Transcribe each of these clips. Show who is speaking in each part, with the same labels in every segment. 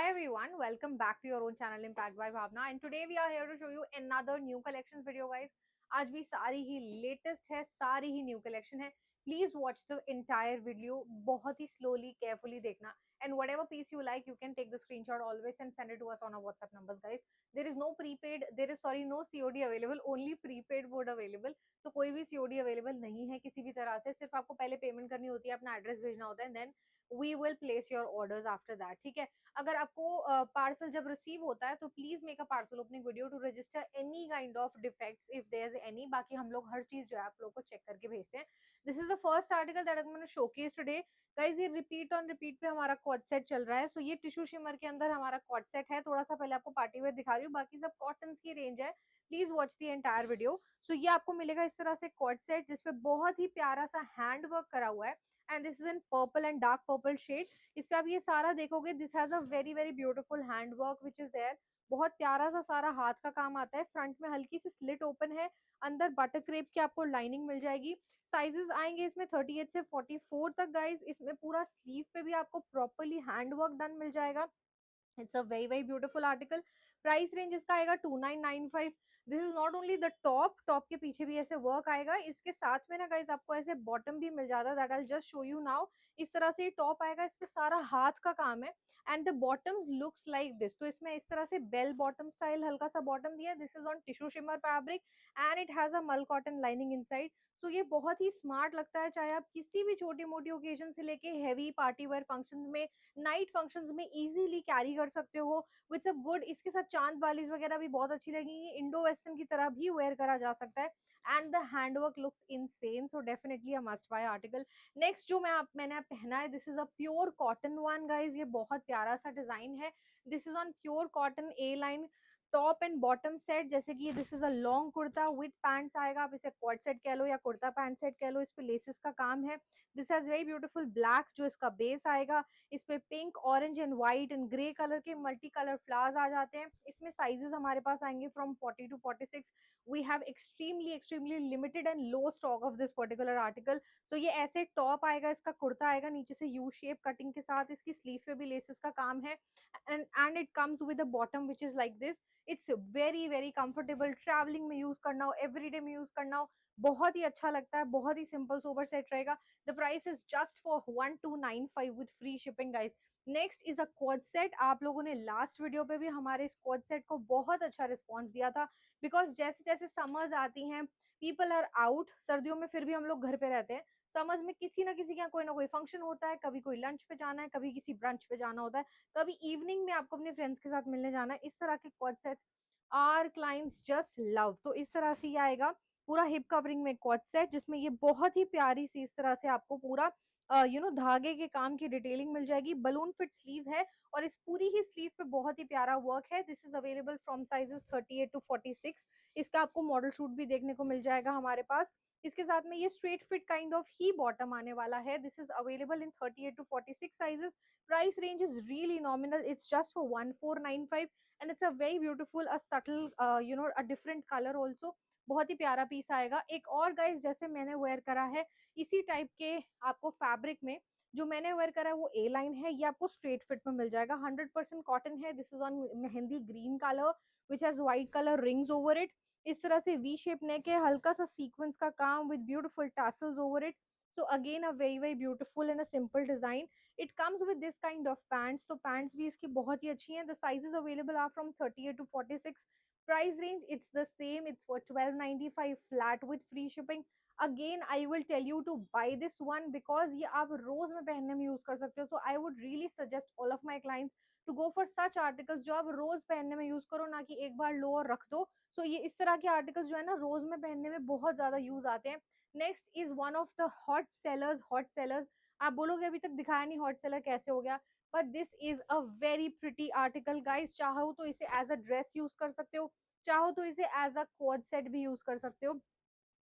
Speaker 1: everyone, welcome back to your own channel Impact by Bhavna, and today we are here to show you another new collection video guys. आज भी सारी ही latest है, सारी ही new collection है. Please watch the entire video, बहुत ही slowly carefully देखना. And whatever piece you like, you can take the screenshot always and send it to us on our WhatsApp numbers, guys. There is no prepaid, there is sorry no COD available, only prepaid mode available. तो कोई भी COD available नहीं है किसी भी तरह से, सिर्फ आपको पहले पेमेंट करनी होती है, अपना एड्रेस भेजना होता है, then we will place your orders after that. ठीक है. अगर आपको पार्सल जब रिसीव होता है तो please make a parcel opening video to register any kind of defects if there is any. बाकी हम लोग हर चीज जो है आप लोग को चेक करके भेजते हैं. This is the first article that I am gonna showcase today. Guys ये रिपीट ऑन रिपीट पे हमारा कॉट सेट चल रहा है. सो ये टिश्यू शिमर के अंदर हमारा कॉट सेट है. थोड़ा सा पहले आपको पार्टी वेयर दिखा रही हूँ, बाकी सब कॉटन की रेंज है. Please watch the entire video. So ये आपको मिलेगा इस तरह से कॉट सेट, जिसपे बहुत ही प्यारा सा हैंड वर्क करा हुआ है. And this is in purple and dark purple shade. इस पे आप ये सारा देखोगे, this has a very very beautiful hand work which is there. बहुत प्यारा सा सारा हाथ का काम आता है. फ्रंट में हल्की सी स्लिट ओपन है, अंदर बटर क्रेप की आपको लाइनिंग मिल जाएगी. साइजेस आएंगे इसमें 38 से 44 तक गाइस. इसमें पूरा स्लीव पे भी आपको प्रॉपरली हैंड वर्क डन मिल जाएगा. It's a very very beautiful article. Price range इसका आएगा 2995. This is not only the top, top के पीछे भी ऐसे वर्क आएगा. इसके साथ में ना गाइस आपको ऐसे बॉटम भी मिल जाता है, that I just show you now. इस तरह से टॉप आएगा, इस पे सारा हाथ का काम है. And the bottoms looks like this. तो इसमें इस तरह से बेल बॉटम स्टाइल हल्का सा बॉटम दिया है. This is on tissue shimmer fabric and it has a मल कॉटन लाइनिंग इनसाइड. सो ये बहुत ही स्मार्ट लगता है, चाहे आप किसी भी छोटी मोटी ओकेजन से लेके हैवी पार्टी वेयर फंक्शंस में, नाइट फंक्शंस में इजीली कैरी कर सकते हो विथ सब गुड. इसके साथ चांद बालिश वगैरह भी बहुत अच्छी लगेंगी. इंडो वेस्टर्न की तरह भी वेयर करा जा सकता है. And the handwork looks insane, so definitely a must buy article. Next जो मैंने पहना है, this is a pure cotton one guys. ये बहुत प्यारा सा डिजाइन है. This is on pure cotton A line top and bottom set. जैसे कि this is a long kurta with pants आएगा. आप इसे क्वाड सेट कह लो या कुर्ता पैंट सेट कह लो. इस पे लेसेस का काम है. This has very beautiful black जो इसका बेस आएगा. इस पे pink, orange and white and grey colour के मल्टी कलर फ्लावर्स आ जाते हैं. इसमें साइजेस हमारे पास आएंगे from 40 to 46. We have extremely extremely limited and low stock of this particular article. So ये ऐसे टॉप आएगा, इसका कुर्ता आएगा नीचे से यू शेप कटिंग के साथ. इसकी स्लीव पे भी लेसेस का काम है. And it comes with a bottom which is like this. It's very very comfortable. Travelling में यूज करना हो, एवरीडे में यूज करना हो, बहुत ही अच्छा लगता है. बहुत ही सिंपल सोबर सेट रहेगा. The price is just for 1295 with free shipping guys. Next is a quad set. आप लोगों ने लास्ट वीडियो पे भी हमारे इस क्वाड सेट को बहुत अच्छा रिस्पॉन्स दिया था, बिकॉज जैसे जैसे समर्स आती हैं, पीपल आर आउट. सर्दियों में फिर भी हम लोग घर पे रहते हैं. समर्स में किसी ना किसी के यहाँ कोई ना कोई फंक्शन होता है, कभी कोई लंच पे जाना है, कभी किसी ब्रंच पे जाना होता है, कभी इवनिंग में आपको अपने फ्रेंड्स के साथ मिलने जाना है. इस तरह के quad sets are clients just love. तो इस तरह से ये आएगा पूरा हिप कवरिंग में क्वाड सेट, जिसमें ये बहुत ही प्यारी सी इस तरह से आपको पूरा धागे के काम की डिटेलिंग मिल जाएगी. बलून फिट स्लीव है और इस पूरी ही स्लीव पे बहुत ही प्यारा वर्क है. This is available from sizes 38 to 46. इसका आपको मॉडल शूट भी देखने को मिल जाएगा हमारे पास. इसके साथ में ये straight fit kind of he bottom आने वाला है. This is available in 38 to 46 sizes. Price range is really nominal. It's just for 1495 and it's a very beautiful a subtle a different colour also. बहुत ही प्यारा piece आएगा. एक और guys जैसे मैंने वेयर करा है इसी टाइप के आपको फैब्रिक में, जो मैंने वेयर करा है वो ए लाइन है. ये आपको स्ट्रेट फिट में मिल जाएगा. 100% कॉटन है. This is on mehndi green colour which has white colour rings over it. इस तरह से वी शेप नेक है, हल्का सा सीक्वेंस का काम with beautiful tassels over it. So again a very very beautiful and a simple design. It comes with this kind of pants. तो pants भी इसकी बहुत ही अच्छी हैं. The sizes available are from 38 to 46. Price range it's the same. It's for 1295 flat with free shipping. Again I will tell you to buy this one because ये आप रोज में पहनने में यूज कर सकते हो. So I would really suggest all of my clients to go for such articles जो आप रोज पहनने में यूज करो, ना कि एक बार लो और रख दो. So ये इस तरह के आर्टिकल्स जो है ना रोज में पहनने में बहुत ज्यादा यूज आते हैं. Next is one of the hot sellers. आप बोलोगे अभी तक दिखाया नहीं हॉट सेलर कैसे हो गया, but this is a very pretty article guys. चाहो तो इसे एज अ ड्रेस यूज कर सकते हो, चाहो तो इसे एज अ क्वाड सेट भी यूज कर सकते हो.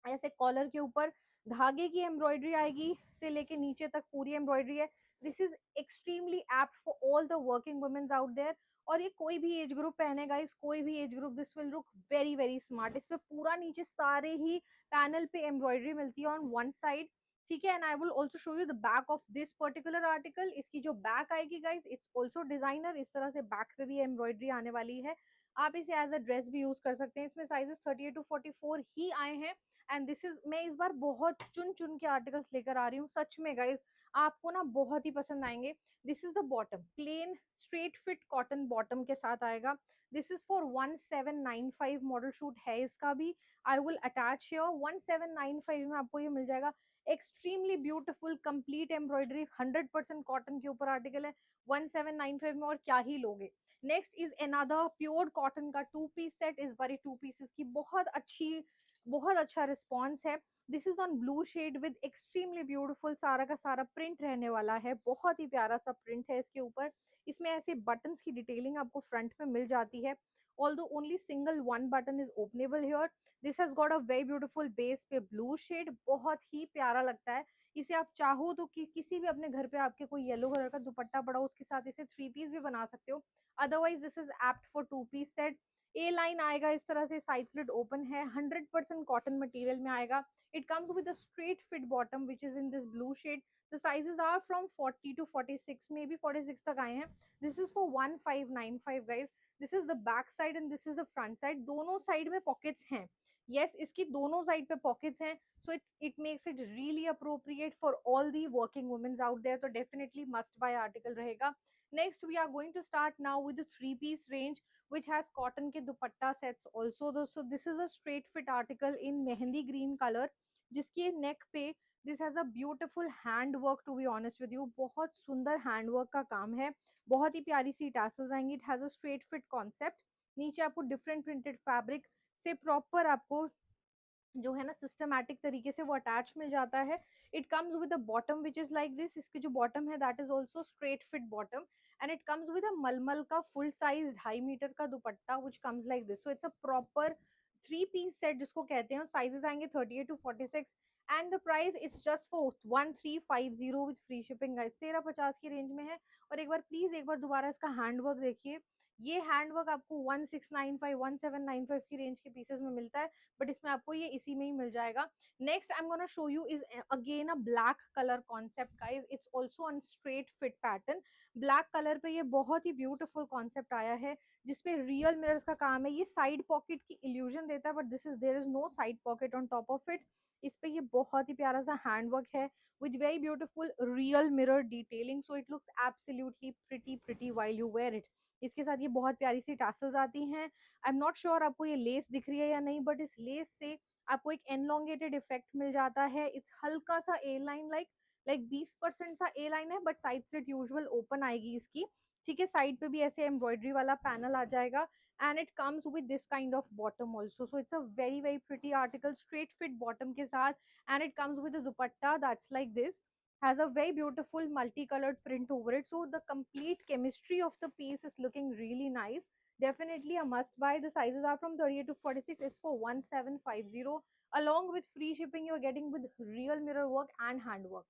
Speaker 1: ऐसे कॉलर के ऊपर धागे की एम्ब्रॉयडरी आएगी, से लेके नीचे तक पूरी एम्ब्रॉयडरी है. This is extremely apt for all the working womens out there. और ये कोई भी एज ग्रुप पहनेगा, इस कोई भी age group, this will look very very smart. इस पे पूरा नीचे सारे ही पैनल पे एम्ब्रॉयडरी मिलती है ऑन वन साइड. ठीक है। And I will also show you the back of this particular article. इसकी जो बैक आएगी गाइज, इट्स ऑल्सो डिजाइनर, इस तरह से बैक पे भी एम्ब्रॉयडरी आने वाली है। आप इसे एज अ ड्रेस भी यूज कर सकते हैं। इसमें साइजेस 38 to 44 ही आए हैं। एंड दिस इज, मैं इस बार बहुत चुन चुन के आर्टिकल्स लेकर आ रही हूँ, सच में गाइज आपको ना बहुत ही पसंद आएंगे। This is the bottom, plain straight fit cotton bottom के साथ आएगा। This is for 1795 model shoot है इसका भी। I will attach here. 1795 में आपको ये मिल जाएगा। Extremely beautiful complete embroidery, 100% cotton के ऊपर आर्टिकल है। 1795 में और क्या ही लोगे। Next is another pure cotton का 2 पीस सेट। इस बार 2 पीसेस की बहुत अच्छा रिस्पॉन्स है। This is on blue shade with extremely beautiful, सारा का सारा प्रिंट रहने वाला है, बहुत ही प्यारा सा प्रिंट है इसके ऊपर। इसमें ऐसे बटन्स की डिटेलिंग आपको फ्रंट में मिल जाती है। although only single one button is openable here. This has got a very beautiful base पे blue shade, बहुत ही प्यारा लगता है। इसे आप चाहो तो किसी भी अपने घर पे आपके कोई येलो कलर का दुपट्टा पड़ा हो, उसके साथ इसे 3 पीस भी बना सकते हो। Otherwise this is apt for 2 piece set. A line आएगा इस तरह से, साइड स्लिट ओपन है, 100% कॉटन मटेरियल में आएगा। It comes with a straight fit bottom which is in this blue shade. The sizes are from 40 to 46, may be 46 तक आए हैं। This is for 1595 guys. This is the back side and this is the front side. दोनों side में pockets हैं। Yes, इसकी दोनों side पे pockets हैं। So it makes it really appropriate for all the working womens out there. तो definitely must buy article रहेगा। Next we are going to start now with 3 piece range which has cotton के दुपट्टा sets also. So this is a straight fit article in mehndi green color, जिसके neck पे this has a beautiful hand work, to be honest with you बहुत सुंदर hand work का काम है। बहुत ही प्यारी सी tassels आएंगी। It has a straight fit concept। नीचे आपको different printed fabric से प्रॉपर आपको जो है ना सिस्टमैटिक तरीके से वो अटैच मिल जाता है। It comes with a bottom which is like this. इसकी जो बॉटम है that is also straight fit bottom. And it comes with a mulmul का फुल साइज 2.5 मीटर का dupatta which comes like this. So it's a proper 3 piece set जिसको कहते हैं। Sizes आएंगे 38 to 46 and the price it's just for 1350 with free shipping guys. 1350 की range में है। और एक बार दोबारा इसका हैंडवर्क देखिए। ये हैंडवर्क आपको 1695 1795 की रेंज के पीसेस में मिलता है, बट इसमें आपको ये इसी में ही मिल जाएगा। Next I am gonna show you is again a black colour concept guys. It's also on straight fit pattern. Black colour पे ये बहुत ही ब्यूटीफुल कॉन्सेप्ट आया है, जिसपे रियल मिरर्स का काम है। ये साइड पॉकेट की इल्यूजन देता है, but this is there is no side pocket on top of it. इस पे ये बहुत ही प्यारा सा हैंडवर्क है with very beautiful real mirror detailing. So it looks absolutely pretty while you wear it. इसके साथ ये बहुत प्यारी सी टैसल्स आती हैं। आई एम नॉट श्योर आपको ये लेस दिख रही है या नहीं, बट इस लेस से आपको एक एनलोंगेटेड इफेक्ट मिल जाता है। इट्स हल्का सा ए लाइन लाइक 20% सा ए लाइन है, but side slit usual open आएगी इसकी। ठीक है, साइड पे भी ऐसे एम्ब्रॉयडरी वाला पैनल आ जाएगा। And it comes with this kind of bottom also. So it's a very very pretty article straight fit bottom के साथ। And it comes with dupatta that's like this, has a very beautiful multicolored print over it. So the complete chemistry of the piece is looking really nice. Definitely a must buy. The sizes are from 38 to 46. It's for 1750. Along with free shipping, you're getting with real mirror work and handwork.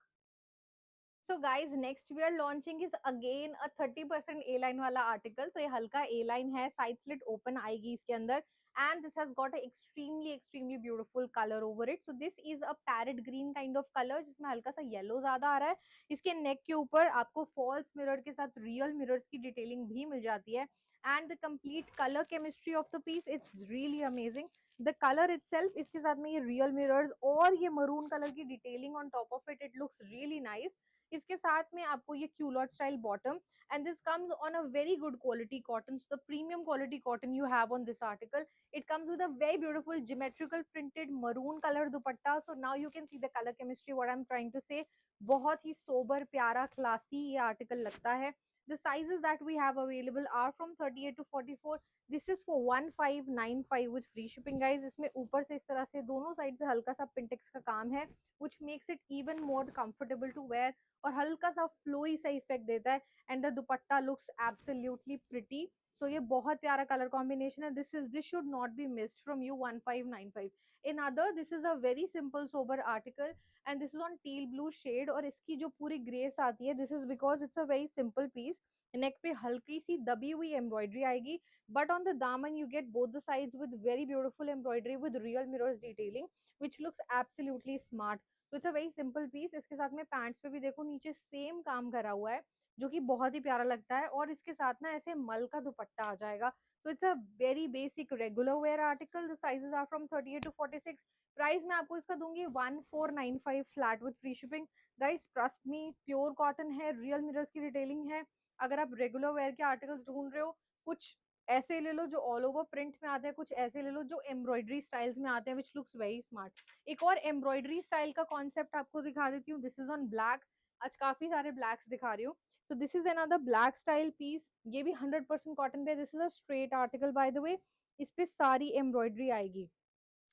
Speaker 1: So guys, next we are launching is again a 30% A line वाला article. तो ये हल्का A line है, side slit open आएगी इसके अंदर। And this has got a extremely beautiful color over it. So this is a parrot green kind of color जिसमें हल्का सा yellow ज्यादा आ रहा है। इसके neck के ऊपर आपको false mirror के साथ real mirrors की detailing भी मिल जाती है। And the complete color chemistry of the piece, it's really amazing. The color itself, इसके साथ में ये real mirrors और ये maroon color की detailing on top of it, it looks really nice. इसके साथ में आपको ये culotte style bottom. And this comes on a very good quality cotton. The premium quality cotton you have on this article. It comes with a very beautiful geometrical printed maroon color dupatta. So now you can see the color chemistry, what I'm trying to say. बहुत ही sober प्यारा classy ये article लगता है। The sizes that we have available are from 38 to 44. This is for 1595 with free shipping guys. इसमें ऊपर से इस तरह से दोनों साइड से हल्का सा पिंटेक्स का काम है, which makes it even more comfortable to wear और हल्का सा फ्लोई सा इफेक्ट देता है। And the dupatta looks absolutely pretty. So ये बहुत प्यारा कलर कॉम्बिनेशन है. This should not be missed from you 1595. In other this is a very simple sober article and this is on teal blue shade. और इसकी जो पूरी grace आती है, this is because it's a very simple piece. Neck पे हल्की सी दबी हुई एम्ब्रॉयडरी आएगी, बट ऑन द दामन you get both the sides with very beautiful embroidery with real mirrors detailing which looks absolutely smart. तो it's a very simple piece. इसके साथ में पैंट्स पे भी देखो नीचे सेम काम करा हुआ है, जो कि बहुत ही प्यारा लगता है. और इसके साथ ना ऐसे मल का दुपट्टा आ जाएगा. So it's a very basic regular wear article. The sizes are from 38 to 46. Price मैं आपको इसका दूंगी 1495 flat with free shipping. Guys trust me, pure cotton है, रियल मिरर्स की डिटेलिंग है. अगर आप रेगुलर वेयर के आर्टिकल्स ढूंढ रहे हो, कुछ ऐसे ले लो जो ऑल ओवर प्रिंट में आते हैं, कुछ ऐसे ले लो जो एम्ब्रॉयडरी स्टाइल्स में आते हैं विच लुक्स वेरी स्मार्ट. एक और एम्ब्रॉयडरी स्टाइल का कॉन्सेप्ट आपको दिखा देती हूँ. This is on black. आज काफी सारे ब्लैक्स दिखा रही हूँ. So this is another black style piece. ये भी 100% कॉटन पे. This is a straight article by the way. इस पे सारी एम्ब्रॉयडरी आएगी.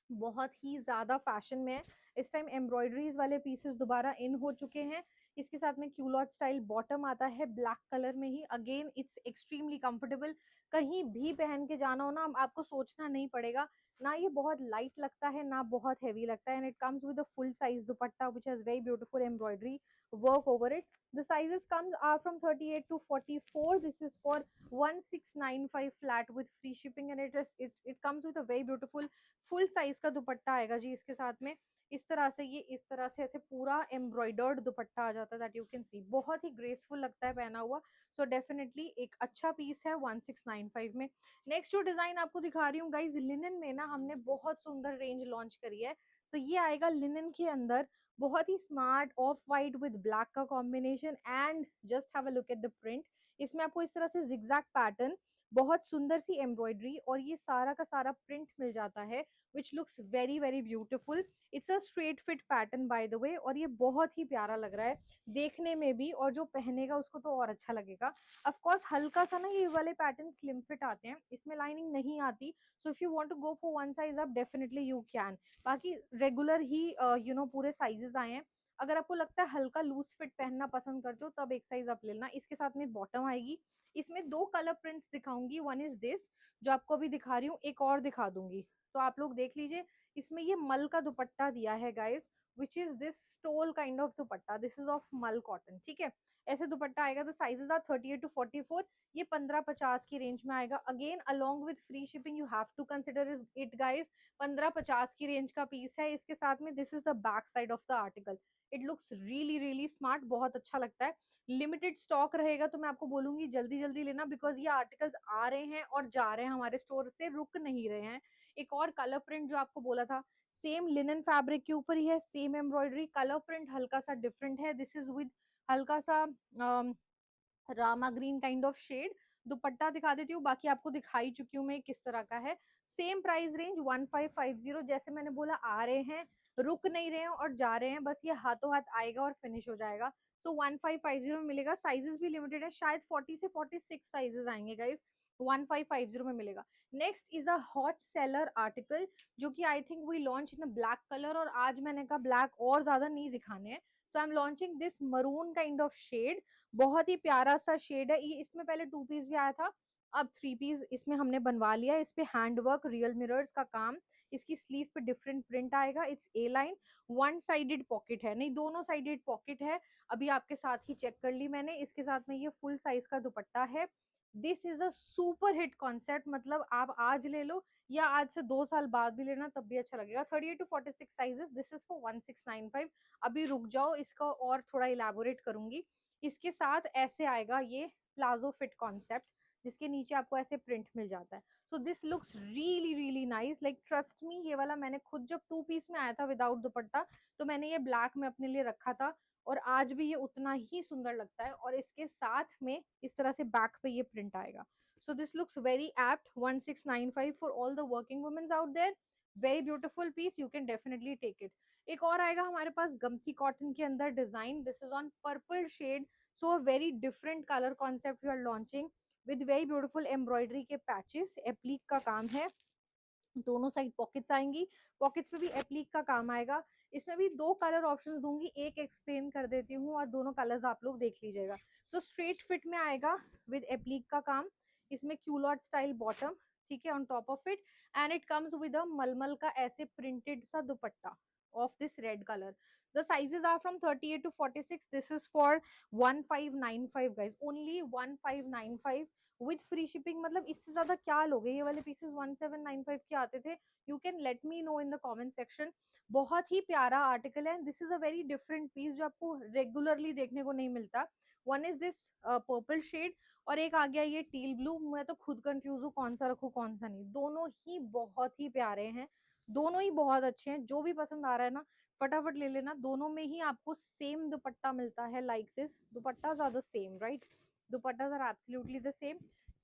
Speaker 1: बहुत ही ज्यादा फैशन में है इस टाइम. एम्ब्रॉयडरीज वाले पीसेस दोबारा इन हो चुके हैं. इसके साथ में क्यूलॉट स्टाइल बॉटम आता है ब्लैक कलर में ही. Again it's extremely comfortable. कहीं भी पहन के जाना हो ना, आपको सोचना नहीं पड़ेगा. ना ये बहुत लाइट लगता है ना बहुत हैवी लगता है. And it comes with a full size dupatta which has very beautiful embroidery work over it. The sizes comes are from 38 to 44. This is for 1695 flat with free shipping, and it comes with a very beautiful full size का दुपट्टा आएगा जी इसके साथ में. इस तरह से ये इस तरह से ऐसे पूरा एम्ब्रॉयडर्ड दुपट्टा आ जाता है. दैट यू कैन सी बहुत ही ग्रेसफुल लगता है पहना हुआ. सो डेफिनेटली एक अच्छा पीस है 1695 में. नेक्स्ट जो डिजाइन आपको दिखा रही हूँ गाइज, लिनन में ना हमने बहुत सुंदर रेंज लॉन्च करी है. सो ये आएगा लिनन के अंदर. बहुत ही smart off white with black का combination. And just have a look at the print. इसमें आपको इस तरह से जिगजैग पैटर्न, बहुत सुंदर सी एम्ब्रॉयडरी और ये सारा का सारा प्रिंट मिल जाता है which looks very very beautiful. It's a straight fit pattern by the way, और ये बहुत ही प्यारा लग रहा है देखने में भी, और जो पहनेगा उसको तो और अच्छा लगेगा. ऑफ कोर्स हल्का सा ना ये वाले पैटर्न स्लिम फिट आते हैं, इसमें लाइनिंग नहीं आती. So if you want to go for one size up definitely you can. बाकी रेगुलर ही पूरे साइजेस आए हैं. अगर आपको लगता है हल्का लूज फिट पहनना पसंद करते हो तब एक साइज अप लेना. इसके साथ में बॉटम आएगी. इसमें दो कलर प्रिंट्स दिखाऊंगी. वन इज दिस जो आपको अभी दिखा रही हूँ, एक और दिखा दूंगी. तो आप लोग देख लीजिए. इसमें ये मल का दुपट्टा दिया है guys, which is this stole kind of dupatta. This is of mul cotton. ठीक है, ऐसे दुपट्टा आएगा. The sizes are 38 to 44. ये 1550 की रेंज में आएगा. Again along with free shipping you have to consider is it guys. 1550 की रेंज का पीस है. इसके साथ में this is the back side of the article. It looks really really smart, बहुत अच्छा लगता है. लिमिटेड स्टॉक रहेगा तो मैं आपको बोलूंगी जल्दी जल्दी लेना, बिकॉज ये आर्टिकल्स आ रहे हैं और जा रहे हैं, हमारे स्टोर से रुक नहीं रहे हैं. एक और कलर प्रिंट जो आपको बोला था, सेम लिनन फैब्रिक के ऊपर ही है, सेम एम्ब्रॉयडरी. कलर प्रिंट हल्का सा डिफरेंट है. दिस इज विद हल्का सा rama green kind of shade. Dupatta दिखा देती हूँ, बाकी आपको दिखाई चुकी हूँ मैं किस तरह का है. Same price range 1550. जैसे मैंने बोला आ रहे हैं, रुक नहीं रहे हैं और जा रहे हैं, बस ये हाथों हाथ आएगा और फिनिश हो जाएगा. सो 1550 में मिलेगा. साइजेस भी लिमिटेड है, शायद 40 से 46 साइजेस आएंगे गाइस. 1550 में मिलेगा. Next is a hot seller article, जो कि I think we launch in black colour, और आज मैंने कहा ब्लैक और ज्यादा नहीं दिखाने हैं. So I am launching this maroon kind of shade. बहुत ही प्यारा सा शेड है ये. इसमें पहले 2 पीस भी आया था, अब 3 पीस इसमें हमने बनवा लिया. इस पे हैंड वर्क, रियल मिरर्स का काम. इसकी स्लीव पे डिफरेंट प्रिंट आएगा. It's a line. One sided pocket है, नहीं दोनों साइडेड पॉकेट है. अभी आपके साथ ही चेक कर ली मैंने. इसके साथ में ये फुल साइज का दुपट्टा है. This is a super hit concept. मतलब आप आज ले लो या आज से 2 साल बाद भी लेना तब भी अच्छा लगेगा. 38 to 46 sizes. This is for 1695. अभी रुक जाओ, इसका और थोड़ा इलेबोरेट करूंगी. इसके साथ ऐसे आएगा ये प्लाजो फिट कॉन्सेप्ट, जिसके नीचे आपको ऐसे प्रिंट मिल जाता है. सो this looks really really nice. Like trust me, ये वाला मैंने खुद जब 2 पीस में आया था विदाउट दुपट्टा, तो मैंने ये ब्लैक में अपने लिए रखा था, और आज भी ये उतना ही सुंदर लगता है. और इसके साथ में इस तरह से बैक पे ये प्रिंट आएगा. So this looks very apt. 1695 for all the working womens out there. Very beautiful piece, you can definitely take it. एक और आएगा हमारे पास गमती कॉटन के अंदर design. This is on purple shade. So a very different colour concept we are launching with very beautiful embroidery के patches. Applique का काम है. दोनों साइड पॉकेट्स आएंगी. पॉकेट्स पे भी एप्लीक का काम आएगा. इसमें भी 2 कलर ऑप्शंस दूंगी, एक एक्सप्लेन कर देती हूँ और दोनों कलर्स आप लोग देख लीजिएगा. सो स्ट्रेट फिट में आएगा विद एप्लीक का काम. इसमें क्यूलॉट स्टाइल बॉटम, ठीक है, on top of it, and it comes with a mulmul का ऐसे प्रिंटेड सा दुपट्टा of this red colour. The sizes are from 38 to 46. This is for 1595 guys, only 1595 with free shipping. मतलब इससे ज्यादा क्या लोगे, ये वाले पीसेस 1795 के आते थे. You can let me know in the comment section. बहुत ही प्यारा आर्टिकल है. This is a very different piece जो आपको रेगुलरली देखने को नहीं मिलता. One is this purple shade, और एक आ गया ये टील ब्लू. मैं तो खुद कंफ्यूज हूँ कौन सा रखूँ कौन सा नहीं. दोनों ही बहुत ही प्यारे हैं, दोनों ही बहुत अच्छे हैं. जो भी पसंद आ रहा है ना फटाफट ले लेना. दोनों में ही आपको सेम दुपट्टा मिलता है. Like this dupattas are the same, right? Dupattas are absolutely the same.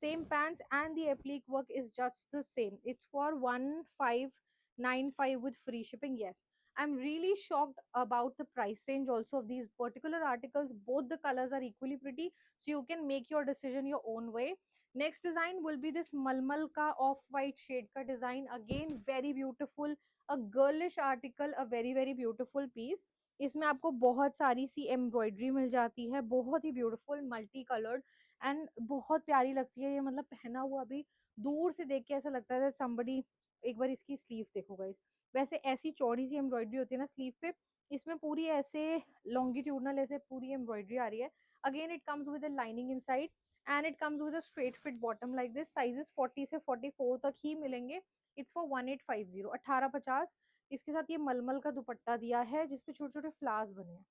Speaker 1: Same pants and the applique work is just the same. It's for 1595 with free shipping. Yes, I'm really shocked about the price range also of these particular articles. Both the colors are equally pretty, so you can make your decision your own way. Next design will be this malmal ka off white shade ka design. Again very beautiful, a girlish article, a very beautiful piece. इसमें आपको बहुत सारी सी embroidery मिल जाती है, बहुत ही beautiful multi coloured, and बहुत प्यारी लगती है ये. मतलब पहना हुआ भी दूर से देख के ऐसा लगता है somebody. एक बार इसकी स्लीव देखो गाइस, वैसे ऐसी चौड़ी सी एम्ब्रॉयडरी होती है ना स्लीव पे, इसमें पूरी ऐसे लॉन्गिट्यूडनल ऐसे पूरी एम्ब्रॉयडरी आ रही है. Again it comes with a lining inside, and it comes with a straight fit bottom like this. Sizes 40 से 44 तक ही मिलेंगे. It's for 1850, 1850. इसके साथ ये मलमल का दुपट्टा दिया है जिसपे छोटे छोटे फ्लावर्स बने हैं.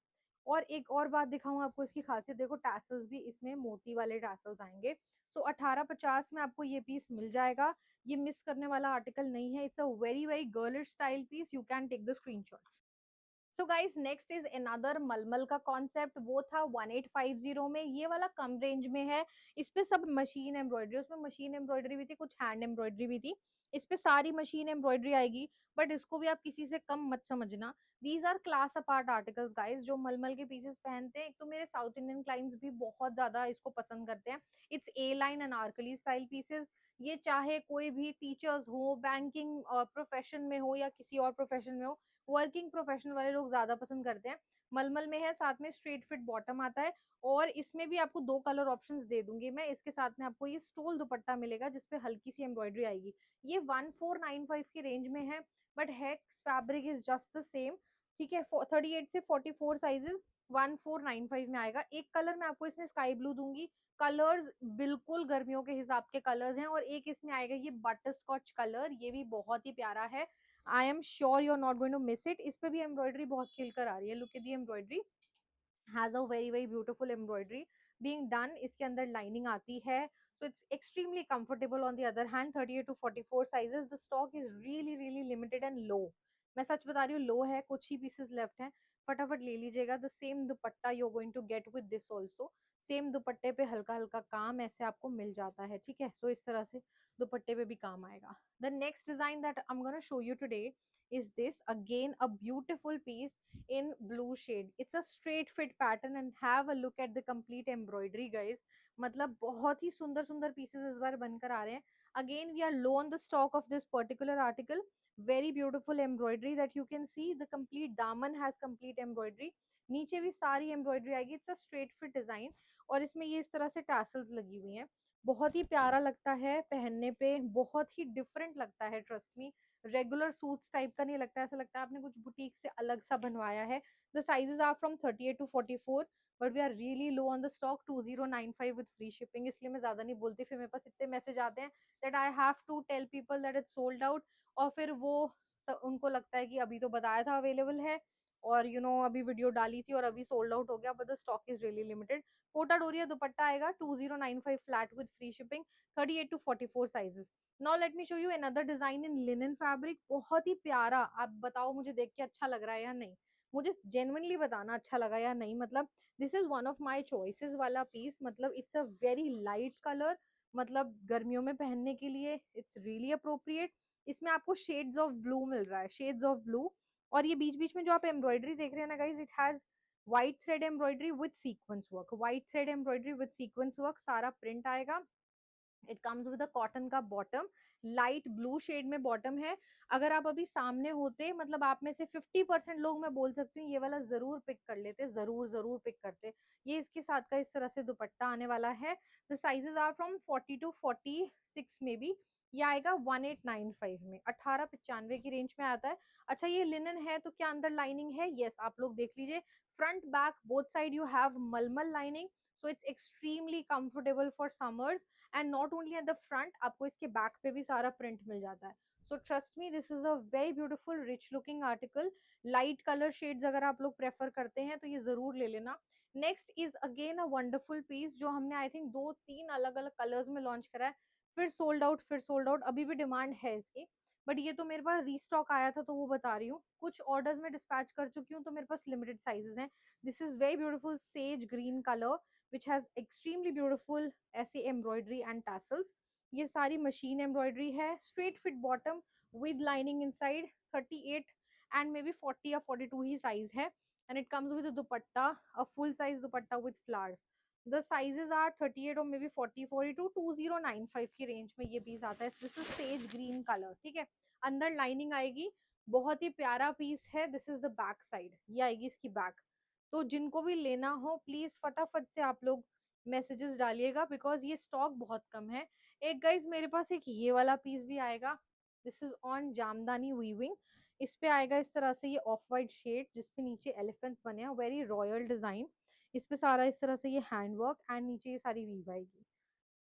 Speaker 1: और एक और बात दिखाऊं आपको इसकी खासियत, देखो टैसल्स भी इसमें मोती वाले टैसल्स आएंगे. सो 1850 में आपको ये पीस मिल जाएगा. ये मिस करने वाला आर्टिकल नहीं है. It's a very girlish style piece. You can take the screenshots. So guys next is another mulmul का कॉन्सेप्ट. वो था 1850 में. ये वाला कम रेंज में है. इस पे सब मशीन एम्ब्रॉयडरी, उसमें मशीन एम्ब्रॉयडरी भी थी, कुछ हैंड एम्ब्रॉयडरी भी थी. इस पे सारी मशीन एम्ब्रॉयडरी आएगी, बट इसको भी आप किसी से कम मत समझना. These are class apart articles guys. जो मलमल के पीसेस पहनते हैं, एक तो मेरे साउथ इंडियन क्लाइंट्स भी बहुत ज्यादा इसको पसंद करते हैं. It's a line Anarkali style pieces. ये चाहे कोई भी टीचर्स हो, बैंकिंग प्रोफेशन में हो या किसी और प्रोफेशन में हो, वर्किंग प्रोफेशनल वाले लोग ज्यादा पसंद करते हैं. मलमल में है, साथ में स्ट्रेट फिट बॉटम आता है, और इसमें भी आपको दो कलर ऑप्शंस दे दूंगी मैं. इसके साथ में आपको ये स्टोल दुपट्टा मिलेगा जिसपे हल्की सी एम्ब्रॉयडरी आएगी. ये 1495 की रेंज में है, but hex fabric is just the same. ठीक है, 38 से 44 साइजेस 1495 में आएगा. एक कलर मैं आपको इसमें स्काई ब्लू दूंगी. कलर्स बिल्कुल गर्मियों के हिसाब के कलर्स हैं. और एक इसमें आएगा ये बटर स्कॉच कलर, ये भी बहुत ही प्यारा है. I am sure you are not going to miss it. इस पे भी एम्ब्रॉयडरी बहुत खिल कर आ रही है. Look at the embroidery, has a very beautiful embroidery being done. इसके अंदर लाइनिंग आती है. So it's extremely comfortable. On the other hand, 38 to 44 sizes. The stock is really limited and low. मैं सच बता रही हूँ, लो है, कुछ ही पीसेस लेफ्ट हैं. फटाफट ले लीजिएगा. The same dupatta you are going to get with this also. Same दुपट्टे पे हल्का हल्का काम ऐसे आपको मिल जाता है. ठीक है, सो इस तरह से दुपट्टे पे भी काम आएगा. The next design that I am gonna show you today is this. Again a beautiful piece in blue shade. It's a straight fit pattern, and have a look at the complete embroidery guys. मतलब बहुत ही सुंदर सुंदर pieces इस बार बनकर आ रहे हैं. Again we are low on the stock of this particular article. Very beautiful embroidery that you can see. The complete daman has complete embroidery. नीचे भी सारी एम्ब्रॉयडरी आएगी. It's a straight fit design, और इसमें ये इस तरह से टैसल्स लगी हुई हैं. बहुत ही प्यारा लगता है पहनने पे, बहुत ही डिफरेंट लगता है. Trust me, regular suits type का नहीं लगता है. ऐसा लगता है आपने कुछ बुटीक से अलग सा बनवाया है. The sizes are from 38 to 44, but we are really low on the stock. 2095 with free shipping. इसलिए मैं ज्यादा नहीं बोलती, फिर मेरे पास इतने मैसेज आते हैं that I have to tell people that it's sold out. और फिर वो उनको लगता है कि अभी तो बताया था अवेलेबल है, और अभी वीडियो डाली थी और अभी सोल्ड आउट हो गया. But the stock is really limited. Kota Doria dupatta आएगा 2095 flat with free shipping. 38 to 44 sizes. Now let me show you another design in linen fabric. बहुत ही प्यारा. आप बताओ मुझे देख के अच्छा लग रहा है या नहीं. मुझे जेन्युइनली बताना अच्छा लगा या नहीं. मतलब this is one of my choices वाला पीस. मतलब it's a very light colour, मतलब गर्मियों में पहनने के लिए इट्स रियली अप्रोप्रिएट. इसमें आपको शेड्स ऑफ ब्लू मिल रहा है, शेड्स ऑफ ब्लू. और ये बीच बीच में जो आप एम्ब्रॉयडरी देख रहे हैं ना guys, it has white thread embroidery with sequence work. White thread embroidery with sequence work. सारा प्रिंट आएगा. It comes with a cotton का बॉटम, लाइट ब्लू शेड में बॉटम है। अगर आप अभी सामने होते, मतलब आप में से 50% लोग, मैं बोल सकती हूँ ये वाला जरूर पिक कर लेते, जरूर जरूर पिक करते। ये इसके साथ का इस तरह से दुपट्टा आने वाला है। The sizes are from 40 to 46 में बी। ये आएगा 1895 में, 1895 की रेंज में आता है। अच्छा ये लिनन है तो क्या अंदर लाइनिंग है? यस, आप लोग देख लीजिए, front back both side you have मलमल lining, so it's extremely comfortable for summers. And not only at the front, आपको इसके बैक पे भी सारा प्रिंट मिल जाता है। So trust me, this is a very beautiful rich looking article. Light colour shades अगर आप लोग प्रेफर करते हैं तो ये जरूर ले लेना। Next is again a wonderful piece, जो हमने आई थिंक 2-3 अलग अलग कलर्स में लॉन्च करा है, फिर सोल्ड आउट, फिर सोल्ड आउट, अभी भी डिमांड है इसकी। बट ये तो मेरे पास रीस्टॉक आया था तो वो बता रही हूँ, कुछ ऑर्डर्स में डिस्पैच कर चुकी हूँ तो मेरे पास लिमिटेड साइजेस हैं। This is very beautiful sage green colour which has extremely beautiful ऐसे एम्ब्रॉयडरी एंड टैसल्स। ये सारी मशीन एम्ब्रॉयडरी है, straight fit bottom with lining inside, 38 and maybe 40 या 42 ही साइज है। And it comes with dupatta, a full size dupatta with flowers. The sizes are 38 और may be 40, 42, 2095 की range में ये पीस आता है। This is says green colour, ठीक है। अंदर लाइनिंग आएगी, बहुत ही प्यारा पीस है। This is the back side, ये आएगी इसकी बैक। तो जिनको भी लेना हो प्लीज फटाफट से आप लोग मैसेजेस डालिएगा, बिकॉज ये स्टॉक बहुत कम है। एक गाइज मेरे पास एक ये वाला पीस भी आएगा, this is on jamdani weaving. इस पे आएगा इस तरह से ये ऑफ वाइट शेड, जिसपे नीचे एलिफेंट्स बने हैं, वेरी रॉयल डिजाइन। इस पे सारा इस तरह से ये हैंडवर्क एंड नीचे ये सारी वीव आएगी,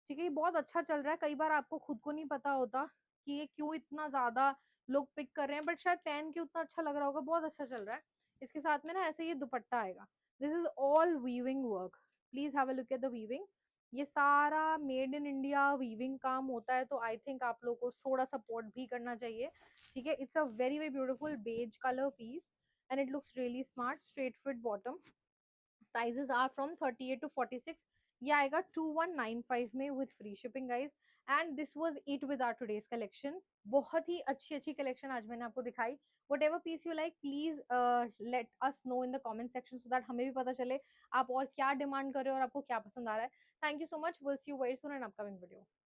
Speaker 1: ठीक है। ये बहुत अच्छा चल रहा है, कई बार आपको खुद को नहीं पता होता कि ये क्यों इतना ज्यादा लोग पिक कर रहे हैं, बट शायद पहन के उतना अच्छा लग रहा होगा, बहुत अच्छा चल रहा है। इसके साथ में ना ऐसे ये दुपट्टा आएगा, this is all weaving work, please have a look at the weaving. ये सारा मेड इन इंडिया वीविंग काम होता है, तो आई थिंक आप लोग को थोड़ा सपोर्ट भी करना चाहिए, ठीक है। It's a very very beautiful beige colour piece and it looks really smart, straight fit bottom, sizes are from 38 to 46। ये आएगा 2195 में with free shipping guys. And this was it with our today's collection. बहुत ही अच्छी अच्छी collection आज मैंने आपको दिखाई। Whatever piece you like please let us know in the comment section, so that हमें भी पता चले आप और क्या डिमांड कर रहे हो और आपको क्या पसंद आ रहा है। Thank you so much, will see you very soon in upcoming video.